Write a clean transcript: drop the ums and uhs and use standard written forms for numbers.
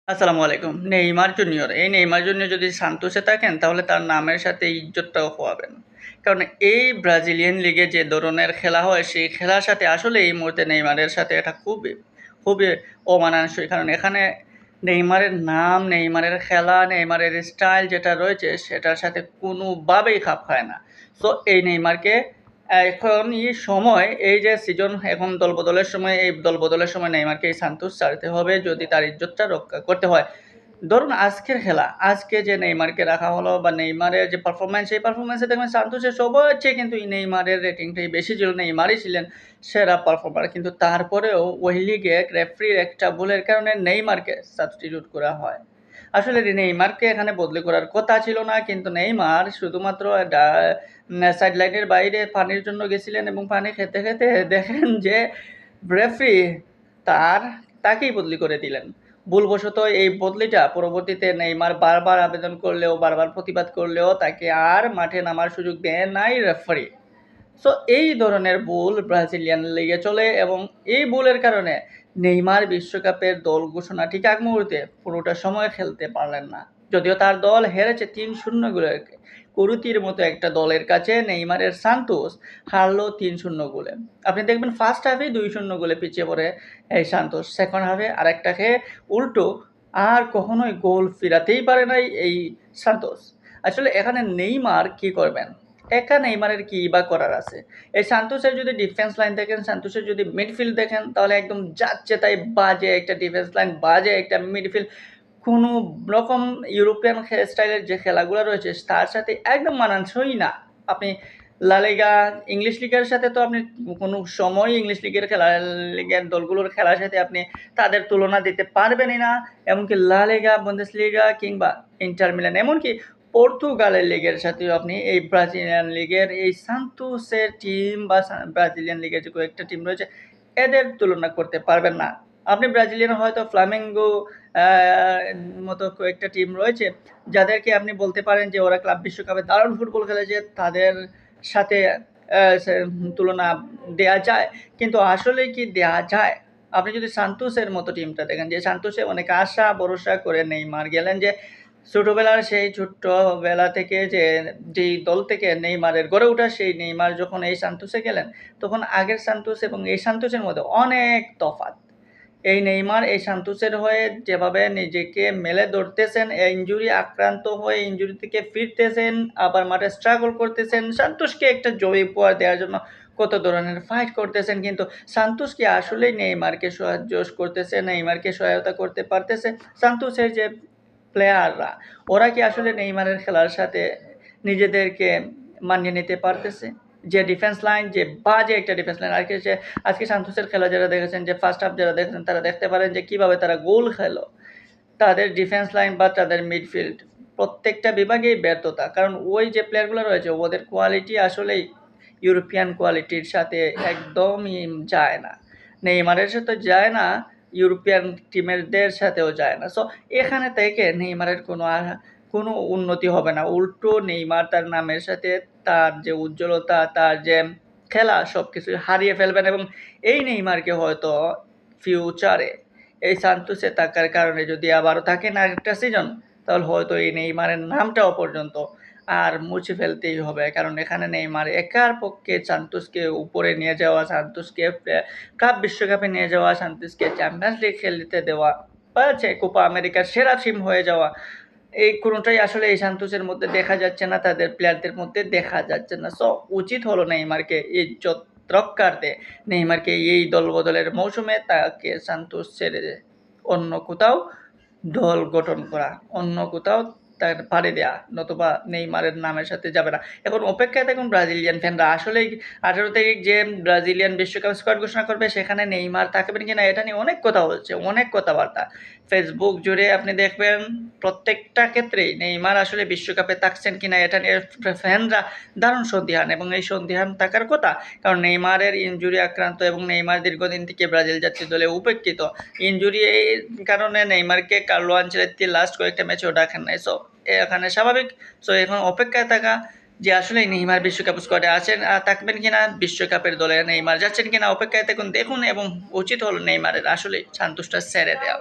আসসালামু আলাইকুম। Neymar junior, এই নেইমার জুনিয়র যদি সান্তোসে থাকেন তাহলে তার নামের সাথে ইজ্জতটাও খোয়াবেন। কারণ এই ব্রাজিলিয়ান লিগে যে ধরনের খেলা হয় সেই খেলার সাথে আসলে এই মুহূর্তে নেইমারের সাথে এটা খুবই খুবই অমানানসই। কারণ এখানে নেইমারের নাম, নেইমারের খেলা, নেইমারের স্টাইল যেটা রয়েছে সেটার সাথে কোনোভাবেই খাপ খায় না। সো এই নেইমারকে এখন এই সময়, এই যে সিজন এখন দলবদলের সময়, এই দলবদলের সময় নেইমারকে এই সান্তোস ছাড়তে হবে যদি তার ইজ্জতটা রক্ষা করতে হয়। ধরুন আজকের খেলা, আজকে যে নেইমারকে রাখা হলো বা নেইমারের যে পারফরম্যান্স, সেই পারফরম্যান্সে দেখবেন সান্তোসের সবার চেয়ে কিন্তু এই নেইমারের রেটিংটাই বেশি ছিল। নেইমারই ছিলেন সেরা পারফর্মার, কিন্তু তারপরেও ওই লিগে রেফারির একটা ভুলের কারণে নেইমারকে সাবস্টিটিউট করা হয়। আসলে নেইমারকে এখানে বদলি করার কথা ছিল না, কিন্তু নেইমার শুধুমাত্র সাইড লাইনের বাইরে পানির জন্য গেছিলেন এবং পানি খেতে খেতে দেখেন যে রেফারি তার তাকেই বদলি করে দিলেন। ভুলবশত এই বদলিটা পরবর্তীতে নেইমার বারবার আবেদন করলেও, বারবার প্রতিবাদ করলেও তাকে আর মাঠে নামার সুযোগ দেয় নাই রেফারি। সো এই ধরনের ভুল ব্রাজিলিয়ান লিগে চলে এবং এই ভুলের কারণে নেইমার বিশ্বকাপের দল ঘোষণা ঠিক আগ মুহূর্তে পুরোটা সময় খেলতে পারলেন না। যদিও তার দল হেরেছে ৩-০ গোলে। কুরুতির মতো একটা দলের কাছে নেইমারের সান্তোস হারলো ৩-০ গোলে। আপনি দেখবেন ফার্স্ট হাফে ২-০ গোলে পিছিয়ে পড়ে এই সান্তোস, সেকেন্ড হাফে আরেকটা খেয়ে উল্টো আর কখনোই গোল ফিরাতেই পারে নাই এই সান্তোস। আসলে এখানে নেইমার কি করবেন? একা নেইমারের কি বা করার আছে? এই সান্তোসের যদি ডিফেন্স লাইন দেখেন, সান্তোসের যদি মিডফিল্ড দেখেন, তাহলে একদম যাচ্ছে তাই বাজে একটা ডিফেন্স লাইন, বাজে একটা মিডফিল্ড। কোনো রকম ইউরোপিয়ান স্টাইলের যে খেলাগুলো রয়েছে তার সাথে একদম মানানসই না। আপনি লা লিগা, ইংলিশ লিগের সাথে তো আপনি কোনো সময় ইংলিশ লিগের লিগের দলগুলোর খেলার সাথে আপনি তাদের তুলনা দিতে পারবেনই না। এমনকি লা লিগা, বুন্দেসলিগা কিংবা ইন্টার মিলান, এমনকি পর্তুগালের লিগের সাথেও আপনি এই ব্রাজিলিয়ান লিগের এই সান্তোসের টিম বা ব্রাজিলিয়ান লিগের যে কয়েকটা টিম রয়েছে এদের তুলনা করতে পারবেন না। আপনি ব্রাজিলিয়ান হয়তো ফ্লামেঙ্গো মতো কয়েকটা টিম রয়েছে যাদেরকে আপনি বলতে পারেন যে ওরা ক্লাব বিশ্বকাপে দারুণ ফুটবল খেলেছে, তাদের সাথে তুলনা দেয়া যায়। কিন্তু আসলে কি দেয়া যায়? আপনি যদি সান্তোসের মতো টিমটা দেখেন, যে সান্তোসে অনেক আশা ভরসা করে নেইমার গেলেন, যে ছোটবেলার সেই ছোট্টবেলা থেকে যেই দল থেকে নেইমারের গড়ে ওঠা, সেই নেইমার যখন এই সান্তোসে গেলেন তখন আগের সান্তোস এবং এই সান্তোসের মধ্যে অনেক তফাৎ। এই নেইমার এই সান্তোসের হয়ে যেভাবে নিজেকে মেলে ধরতেছেন, ইনজুরি আক্রান্ত হয়ে ইনজুরি থেকে ফিরতেছেন, আবার মাঠে স্ট্রাগল করতেছেন, সান্তোসকে একটা জয় উপহার দেওয়ার জন্য কত ধরনের ফাইট করতেছেন, কিন্তু সান্তোস কি আসলেই নেইমারকে সাহায্য করতেছে, নেইমারকে সহায়তা করতে পারতেছে? সান্তোসের যে প্লেয়াররা, ওরা কি আসলে নেইমারের খেলার সাথে নিজেদেরকে মানিয়ে নিতে পারতেছে? যে ডিফেন্স লাইন, যে বাজে একটা ডিফেন্স লাইন। আজকে যে আজকে সান্তোসের খেলা যারা দেখেছেন, যে ফার্স্ট হাফ যারা দেখেছেন, তারা দেখতে পারেন যে কীভাবে তারা গোল খেলো। তাদের ডিফেন্স লাইন বা তাদের মিডফিল্ড প্রত্যেকটা বিভাগেই ব্যর্থতা। কারণ ওই যে প্লেয়ারগুলো রয়েছে ওদের কোয়ালিটি আসলেই ইউরোপিয়ান কোয়ালিটির সাথে একদমই যায় না। নেইমারের সাথে যায় না, ইউরোপিয়ান টিমেরদের সাথেও যায় না। সো এখানে থেকে নেইমারের কোনো উন্নতি হবে না। উল্টো নেইমার তার নামের সাথে তার যে উজ্জ্বলতা, তার যে খেলা সব কিছুই হারিয়ে ফেলবেন এবং এই নেইমারকে হয়তো ফিউচারে এই সান্তোসে থাকার কারণে যদি আবারও থাকেন আরেকটা সিজন, তাহলে হয়তো এই নেইমারের নামটাও পর্যন্ত আর মুছে ফেলতেই হবে। কারণ এখানে নেইমার একার পক্ষে সান্তোসকে উপরে নিয়ে যাওয়া, সান্তোসকে ক্লাব বিশ্বকাপে নিয়ে যাওয়া, সান্তোসকে চ্যাম্পিয়ন্স লিগ খেলতে দেওয়া বা কোপা আমেরিকার সেরা টিম হয়ে যাওয়া, এই কোনোটাই আসলে এই সান্তোসের মধ্যে দেখা যাচ্ছে না, তাদের প্লেয়ারদের মধ্যে দেখা যাচ্ছে না। সো উচিত হলো নেইমারকে ইজ্জত রক্ষার্থে নেইমারকে এই দলবদলের মৌসুমে তাকে সান্তোস ছেড়ে অন্য কোথাও দল গঠন করা, অন্য কোথাও তার পাড়ি দেয়া, নতুবা নেইমারের নামের সাথে যাবে না। এখন অপেক্ষায় থাকুন ব্রাজিলিয়ান ফ্যানরা, আসলেই 18 তারিখ যে ব্রাজিলিয়ান বিশ্বকাপ স্কোয়াড ঘোষণা করবে সেখানে নেইমার থাকবেন কিনা এটা নিয়ে অনেক কথা হচ্ছে, অনেক কথাবার্তা। ফেসবুক জুড়ে আপনি দেখবেন প্রত্যেকটা ক্ষেত্রেই নেইমার আসলে বিশ্বকাপে থাকছেন কিনা এটা নিয়ে ফ্যানরা দারুণ সন্দিহান, এবং এই সন্দিহান থাকার কথা। কারণ নেইমারের ইনজুরি আক্রান্ত এবং নেইমার দীর্ঘদিন থেকে ব্রাজিল জাতীয় দলে উপেক্ষিত। ইনজুরি কারণে নেইমারকে কার্লো আনচেলত্তি লাস্ট কয়েকটা ম্যাচেও ডাকেন নাই। সো এখানে স্বাভাবিক। সো এখন অপেক্ষায় থাকা যে আসলে নেইমার বিশ্বকাপ স্কোয়াডে আছেন, থাকবেন কিনা, বিশ্বকাপের দলে নেইমার যাচ্ছেন কিনা, অপেক্ষায় থাকুন, দেখুন। এবং উচিত হলো নেইমারের আসলে সান্তোসটা ছেড়ে দেওয়া।